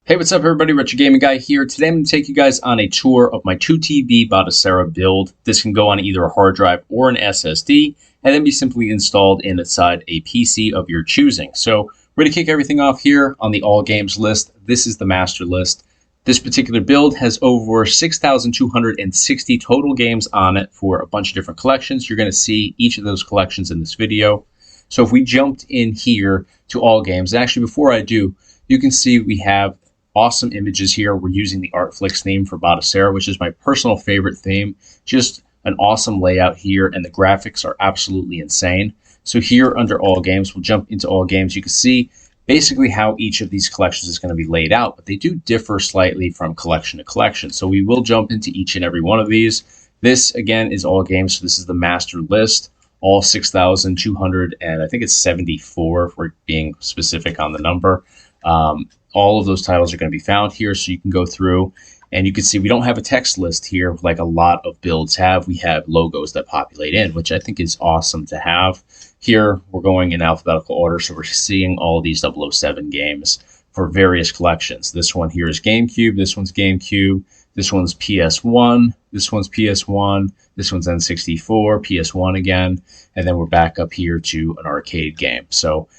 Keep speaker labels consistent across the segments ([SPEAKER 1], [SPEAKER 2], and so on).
[SPEAKER 1] Hey, what's up, everybody? Retro Gaming Guy here. Today I'm going to take you guys on a tour of my 2TB Batocera build. This can go on either a hard drive or an SSD, and then be simply installed inside a PC of your choosing. So we're going to kick everything off here on the all games list. This is the master list. This particular build has over 6,260 total games on it for a bunch of different collections. You're going to see each of those collections in this video. So if we jumped in here to all games, and actually before I do, you can see we have awesome images here. We're using the Artflix theme for Batocera, which is my personal favorite theme. Just an awesome layout here, and the graphics are absolutely insane. So here under all games, we'll jump into all games. You can see basically how each of these collections is going to be laid out, but they do differ slightly from collection to collection. So we will jump into each and every one of these. This again is all games. So this is the master list, all 6,200, and I think it's 74 if we're being specific on the number. All of those titles are going to be found here, so you can go through and you can see we don't have a text list here like a lot of builds have. We have logos that populate in, which I think is awesome to have. Here we're going in alphabetical order, so we're seeing all these 007 games for various collections. This one here is GameCube, this one's GameCube, this one's PS1, this one's PS1, this one's N64, PS1 again, and then we're back up here to an arcade game. So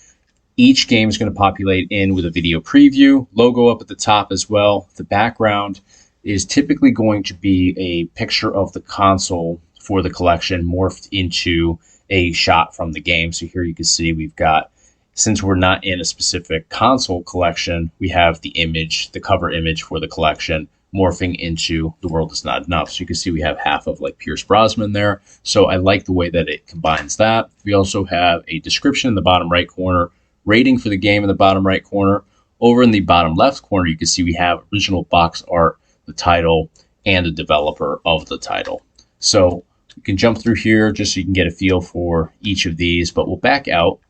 [SPEAKER 1] each game is going to populate in with a video preview, logo up at the top as well. The background is typically going to be a picture of the console for the collection morphed into a shot from the game. So here you can see we've got, since we're not in a specific console collection, we have the image, the cover image for the collection morphing into The World Is Not Enough. So you can see we have half of like Pierce Brosnan there. So I like the way that it combines that. We also have a description in the bottom right corner, rating for the game in the bottom right corner. Over in the bottom left corner, you can see we have original box art, the title, and the developer of the title. So you can jump through here just so you can get a feel for each of these, but we'll back out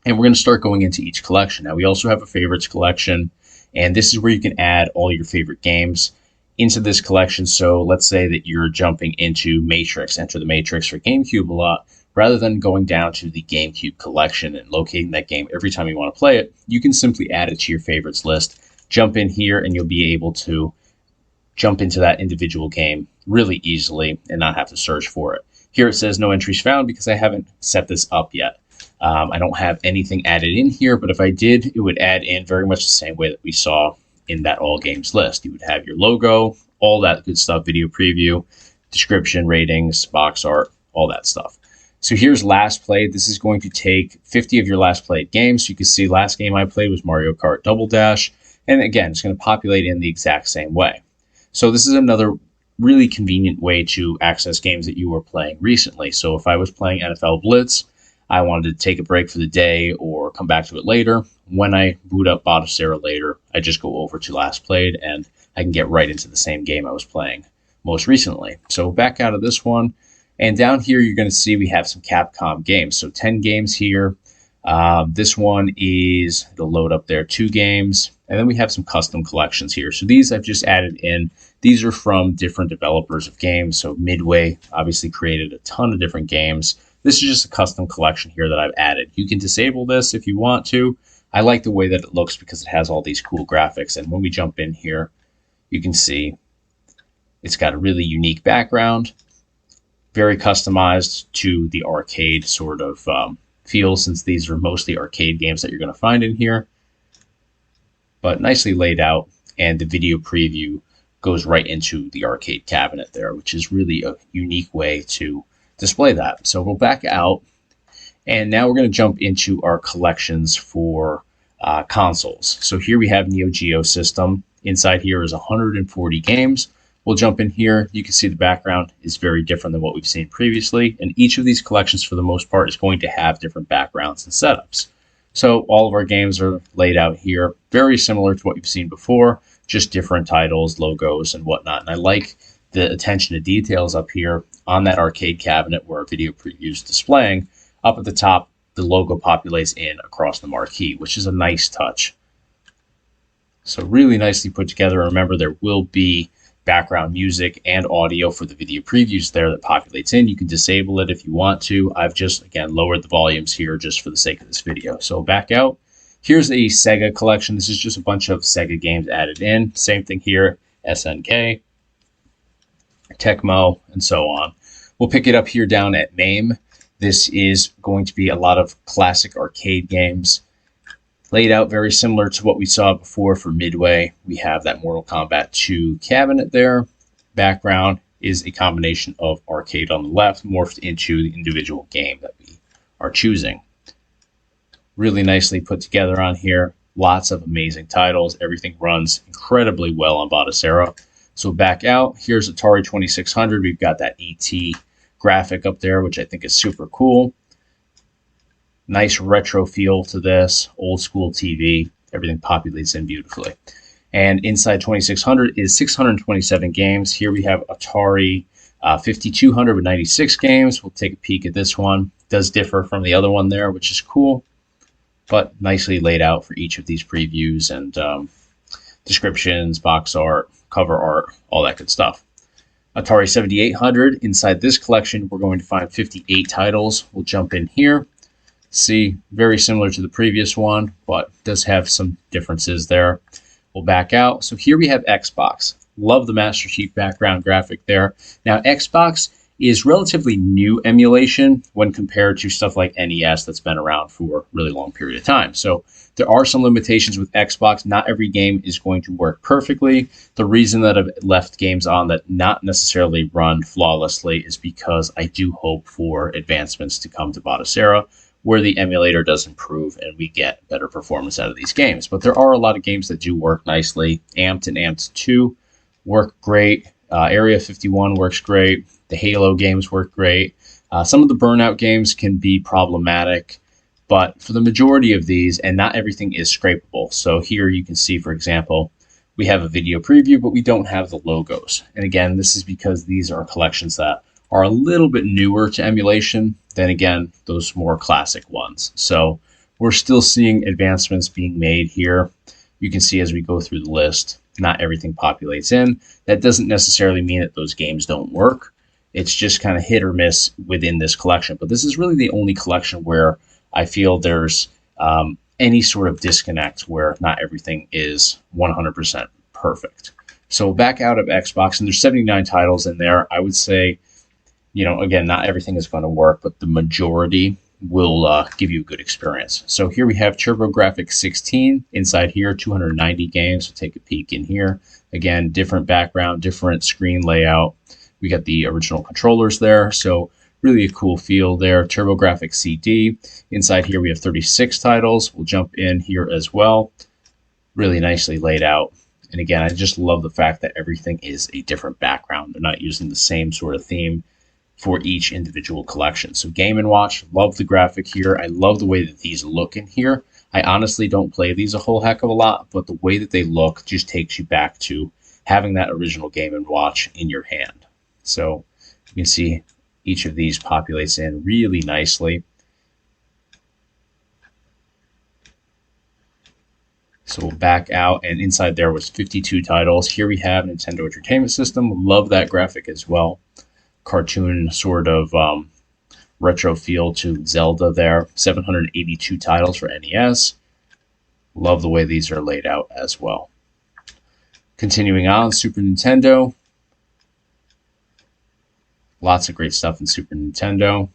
[SPEAKER 1] and we're going to start going into each collection. Now we also have a favorites collection, and this is where you can add all your favorite games into this collection. So let's say that you're jumping into Matrix, Enter the Matrix for GameCube a lot. Rather than going down to the GameCube collection and locating that game every time you want to play it, you can simply add it to your favorites list, jump in here, and you'll be able to jump into that individual game really easily and not have to search for it. Here it says no entries found because I haven't set this up yet. I don't have anything added in here, but if I did, it would add in very much the same way that we saw in that all games list. You would have your logo, all that good stuff, video preview, description, ratings, box art, all that stuff. So here's last played. This is going to take 50 of your last played games. So you can see last game I played was Mario Kart Double Dash. And again, it's going to populate in the exact same way. So this is another really convenient way to access games that you were playing recently. So if I was playing NFL Blitz, I wanted to take a break for the day or come back to it later. When I boot up Batocera later, I just go over to last played and I can get right into the same game I was playing most recently. So back out of this one. And down here, you're going to see we have some Capcom games. So 10 games here. This one is, it'll load up there, 2 games. And then we have some custom collections here. So these I've just added in. These are from different developers of games. So Midway obviously created a ton of different games. This is just a custom collection here that I've added. You can disable this if you want to. I like the way that it looks because it has all these cool graphics. And when we jump in here, you can see it's got a really unique background. Very customized to the arcade sort of feel, since these are mostly arcade games that you're going to find in here. But nicely laid out, and the video preview goes right into the arcade cabinet there, which is really a unique way to display that. So we'll back out, and now we're going to jump into our collections for consoles. So here we have Neo Geo System. Inside here is 140 games. We'll jump in here. You can see the background is very different than what we've seen previously. And each of these collections, for the most part, is going to have different backgrounds and setups. So all of our games are laid out here, very similar to what you've seen before, just different titles, logos, and whatnot. And I like the attention to details up here on that arcade cabinet where our video preview is displaying. Up at the top, the logo populates in across the marquee, which is a nice touch. So really nicely put together. Remember, there will be background music and audio for the video previews there that populates in. You can disable it if you want to. I've just, again, lowered the volumes here just for the sake of this video. So back out, Here's a Sega collection. This is just a bunch of Sega games added in. Same thing here, SNK, Tecmo, and so on. We'll pick it up here down at MAME. This is going to be a lot of classic arcade games, laid out very similar to what we saw before for Midway. We have that Mortal Kombat 2 cabinet there. Background is a combination of arcade on the left, morphed into the individual game that we are choosing. Really nicely put together on here. Lots of amazing titles. Everything runs incredibly well on Batocera. So back out, here's Atari 2600. We've got that ET graphic up there, which I think is super cool. Nice retro feel to this, old school TV. Everything populates in beautifully. And inside 2600 is 627 games. Here we have Atari 5200 with 96 games. We'll take a peek at this one. It does differ from the other one there, which is cool, but nicely laid out for each of these previews and descriptions, box art, cover art, all that good stuff. Atari 7800, inside this collection, we're going to find 58 titles. We'll jump in here. See, very similar to the previous one, but does have some differences there. We'll back out. So here we have Xbox. Love the Master Chief background graphic there. Now, Xbox is relatively new emulation when compared to stuff like NES that's been around for a really long period of time. So there are some limitations with Xbox. Not every game is going to work perfectly. The reason that I've left games on that not necessarily run flawlessly is because I do hope for advancements to come to Batocera, where the emulator does improve and we get better performance out of these games. But there are a lot of games that do work nicely. Amped and Amped 2 work great. Area 51 works great. The Halo games work great. Some of the Burnout games can be problematic, but for the majority of these, and not everything is scrapable. So here you can see, for example, we have a video preview, but we don't have the logos. And again, this is because these are collections that are a little bit newer to emulation than, again, those more classic ones. So we're still seeing advancements being made here. You can see as we go through the list, not everything populates in. That doesn't necessarily mean that those games don't work. It's just kind of hit or miss within this collection. But this is really the only collection where I feel there's any sort of disconnect where not everything is 100% perfect. So back out of Xbox, and there's 79 titles in there. I would say, you know, again, not everything is going to work, but the majority will give you a good experience. So here we have TurboGrafx 16. Inside here, 290 games. So take a peek in here. Again, different background, different screen layout. We got the original controllers there. So really a cool feel there. TurboGrafx CD. Inside here, we have 36 titles. We'll jump in here as well. Really nicely laid out. And again, I just love the fact that everything is a different background. They're not using the same sort of theme for each individual collection. So Game & Watch, love the graphic here. I love the way that these look in here. I honestly don't play these a whole heck of a lot, but the way that they look just takes you back to having that original Game & Watch in your hand. So you can see each of these populates in really nicely. So we'll back out, and inside there was 52 titles. Here we have Nintendo Entertainment System. Love that graphic as well. Cartoon sort of retro feel to Zelda there. 782 titles for NES. Love the way these are laid out as well. Continuing on, Super Nintendo. Lots of great stuff in Super Nintendo.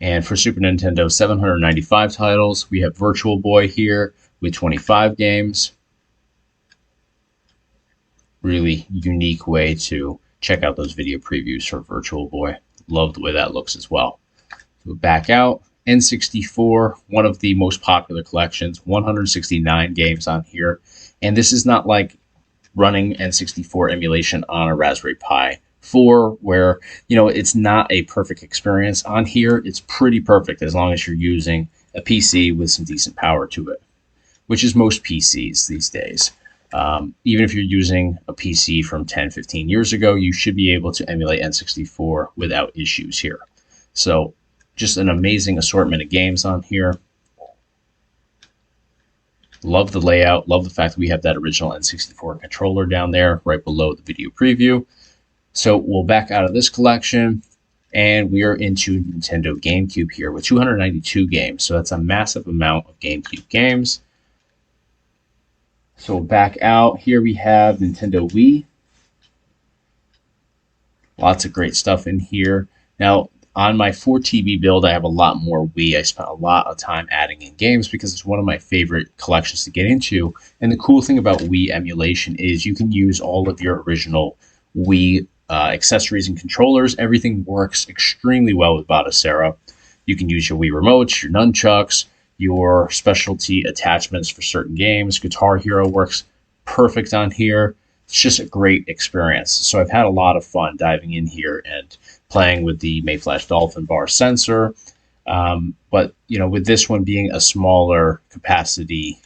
[SPEAKER 1] And for Super Nintendo, 795 titles. We have Virtual Boy here with 25 games. Really unique way to check out those video previews for Virtual Boy. Love the way that looks as well. So back out. N64, one of the most popular collections, 169 games on here. And this is not like running N64 emulation on a Raspberry Pi 4, where, you know, it's not a perfect experience. On here, it's pretty perfect as long as you're using a PC with some decent power to it, which is most PCs these days. Even if you're using a PC from 10, 15 years ago, you should be able to emulate N64 without issues here. So just an amazing assortment of games on here. Love the layout. Love the fact that we have that original N64 controller down there right below the video preview. So we'll back out of this collection, And we are into Nintendo GameCube here with 292 games. So that's a massive amount of GameCube games. So back out, here we have Nintendo Wii. Lots of great stuff in here. Now, on my 4TB build, I have a lot more Wii. I spent a lot of time adding in games because it's one of my favorite collections to get into. And the cool thing about Wii emulation is you can use all of your original Wii accessories and controllers. Everything works extremely well with Batocera. You can use your Wii remotes, your nunchucks, your specialty attachments for certain games. Guitar Hero works perfect on here. It's just a great experience. So I've had a lot of fun diving in here and playing with the Mayflash Dolphin bar sensor. But, with this one being a smaller capacity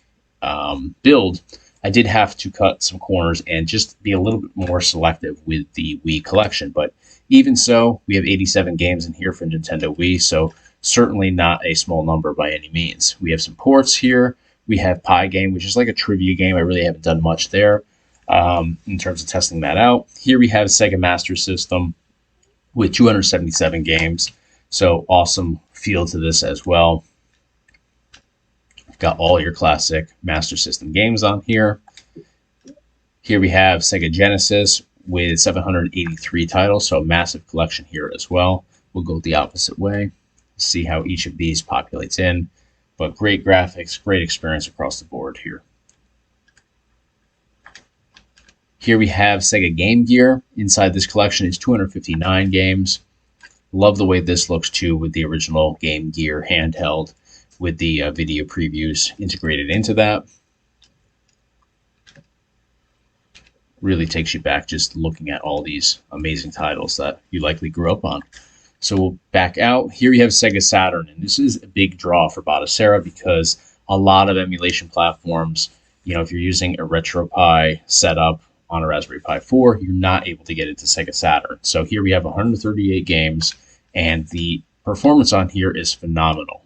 [SPEAKER 1] build, I did have to cut some corners and just be a little bit more selective with the Wii collection. But even so, we have 87 games in here for Nintendo Wii, so certainly not a small number by any means. We have some ports here. We have Pi Game, which is like a trivia game. I really haven't done much there in terms of testing that out. Here we have Sega Master System with 277 games. So awesome feel to this as well. Got all your classic Master System games on here. Here we have Sega Genesis with 783 titles, so a massive collection here as well. We'll go the opposite way, see how each of these populates in. But great graphics, great experience across the board here. Here we have Sega Game Gear. Inside this collection is 259 games. Love the way this looks too with the original Game Gear handheld with the video previews integrated into that. Really takes you back just looking at all these amazing titles that you likely grew up on. So we'll back out. Here we have Sega Saturn, and this is a big draw for Batocera because a lot of emulation platforms, if you're using a RetroPie setup on a Raspberry Pi 4, you're not able to get into Sega Saturn. So here we have 138 games, and the performance on here is phenomenal.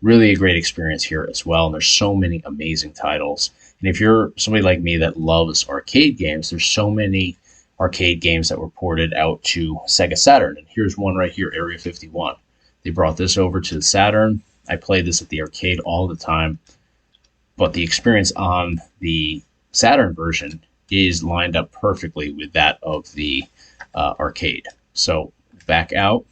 [SPEAKER 1] Really a great experience here as well, and there's so many amazing titles. And if you're somebody like me that loves arcade games, there's so many arcade games that were ported out to Sega Saturn. And here's one right here, Area 51. They brought this over to the Saturn. I played this at the arcade all the time, but the experience on the Saturn version is lined up perfectly with that of the arcade. So back out,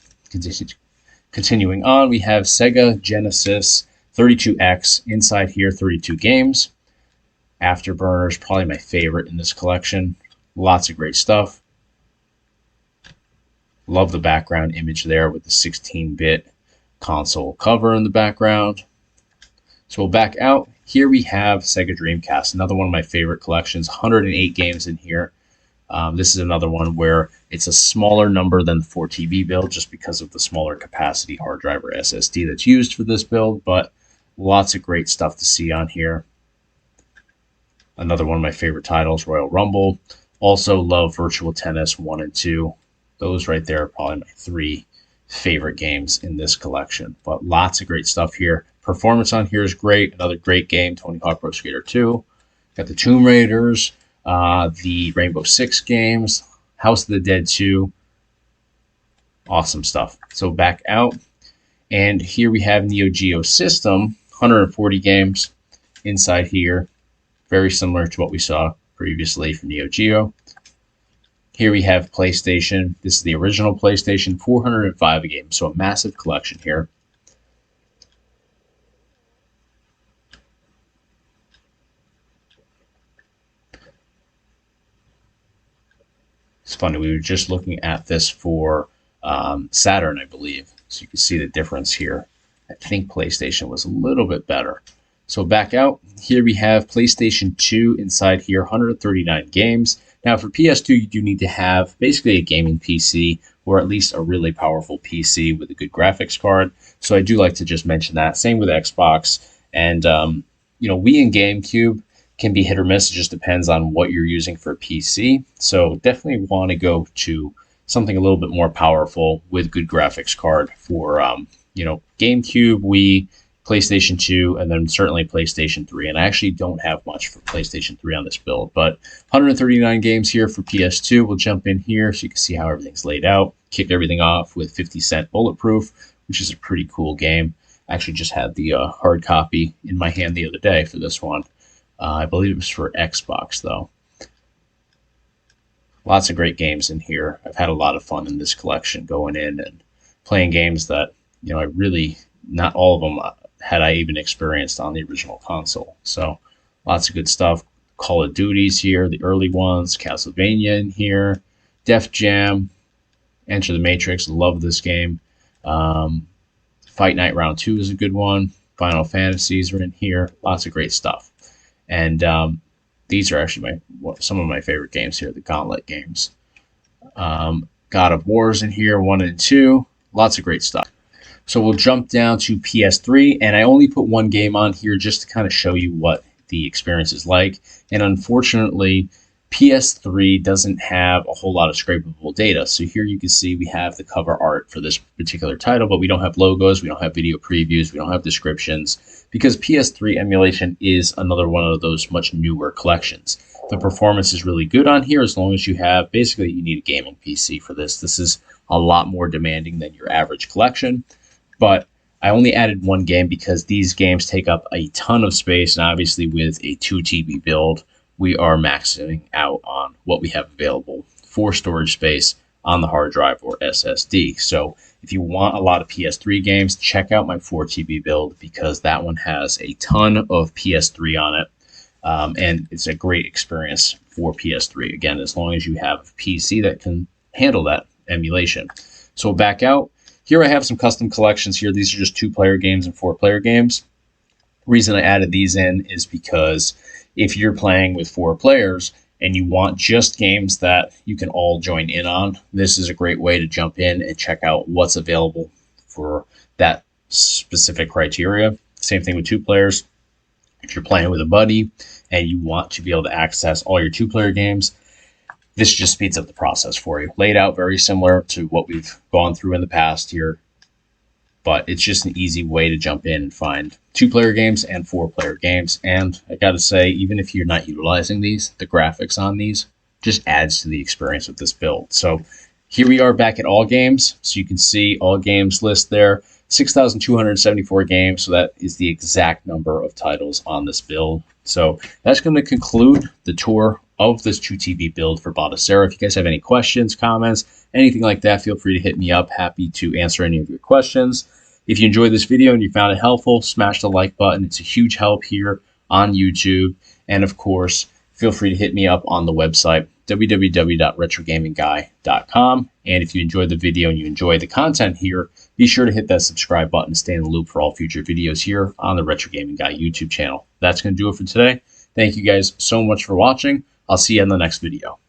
[SPEAKER 1] continuing on, we have Sega Genesis 32X. Inside here, 32 games. Afterburner is probably my favorite in this collection. Lots of great stuff. Love the background image there with the 16-bit console cover in the background. So we'll back out. Here we have Sega Dreamcast, another one of my favorite collections. 108 games in here. This is another one where it's a smaller number than the 4TB build just because of the smaller capacity hard drive or SSD that's used for this build, but lots of great stuff to see on here. Another one of my favorite titles, Royal Rumble. Also love Virtual Tennis 1 and 2. Those right there are probably my three favorite games in this collection, but lots of great stuff here. Performance on here is great. Another great game, Tony Hawk Pro Skater 2. Got the Tomb Raiders, the Rainbow Six games, House of the Dead 2. Awesome stuff. So back out. And here we have Neo Geo System, 140 games inside here. Very similar to what we saw previously from Neo Geo. Here we have PlayStation. This is the original PlayStation, 405 games, so a massive collection here. It's funny, we were just looking at this for Saturn, I believe. So you can see the difference here. I think PlayStation was a little bit better. So back out, here we have PlayStation 2 inside here, 139 games. Now for PS2, you do need to have basically a gaming PC or at least a really powerful PC with a good graphics card. So I do like to just mention that. Same with Xbox. And, Wii and GameCube can be hit or miss. It just depends on what you're using for a PC. So definitely want to go to something a little bit more powerful with good graphics card for, GameCube, Wii, PlayStation 2, and then certainly PlayStation 3. And I actually don't have much for PlayStation 3 on this build, but 139 games here for PS2. We'll jump in here so you can see how everything's laid out. Kick everything off with 50 Cent Bulletproof, which is a pretty cool game. I actually just had the hard copy in my hand the other day for this one. I believe it was for Xbox, though. Lots of great games in here. I've had a lot of fun in this collection going in and playing games that, I really, not all of them had I even experienced on the original console. So lots of good stuff. Call of Duty's here, the early ones, Castlevania in here, Def Jam, Enter the Matrix, love this game. Fight Night Round 2 is a good one. Final Fantasies are in here. Lots of great stuff. And these are actually some of my favorite games here, the Gauntlet games. God of War's in here, 1 and 2. Lots of great stuff. So we'll jump down to PS3, and I only put one game on here just to kind of show you what the experience is like. And unfortunately, PS3 doesn't have a whole lot of scrapable data. So here you can see we have the cover art for this particular title, but we don't have logos, we don't have video previews, we don't have descriptions, because PS3 emulation is another one of those much newer collections. The performance is really good on here as long as you have, basically you need a gaming PC for this. This is a lot more demanding than your average collection, but I only added one game because these games take up a ton of space, and obviously with a 2TB build, we are maxing out on what we have available for storage space on the hard drive or SSD. So if you want a lot of PS3 games, check out my 4TB build because that one has a ton of PS3 on it. And it's a great experience for PS3. Again, as long as you have a PC that can handle that emulation. So we'll back out. Here I have some custom collections here. These are just 2-player games and 4-player games. The reason I added these in is because if you're playing with 4 players and you want just games that you can all join in on, this is a great way to jump in and check out what's available for that specific criteria. Same thing with 2 players. If you're playing with a buddy and you want to be able to access all your 2-player games, this just speeds up the process for you. Laid out very similar to what we've gone through in the past here, but it's just an easy way to jump in and find 2-player games and 4-player games. And I got to say, even if you're not utilizing these, the graphics on these just adds to the experience of this build. So here we are back at all games. So you can see all games list there, 6,274 games. So that is the exact number of titles on this build. So that's going to conclude the tour of this 2TB build for Batocera. If you guys have any questions, comments, anything like that, feel free to hit me up. Happy to answer any of your questions. If you enjoyed this video and you found it helpful, smash the like button. It's a huge help here on YouTube. And of course, feel free to hit me up on the website, www.retrogamingguy.com. And if you enjoyed the video and you enjoy the content here, be sure to hit that subscribe button to stay in the loop for all future videos here on the Retro Gaming Guy YouTube channel. That's going to do it for today. Thank you guys so much for watching. I'll see you in the next video.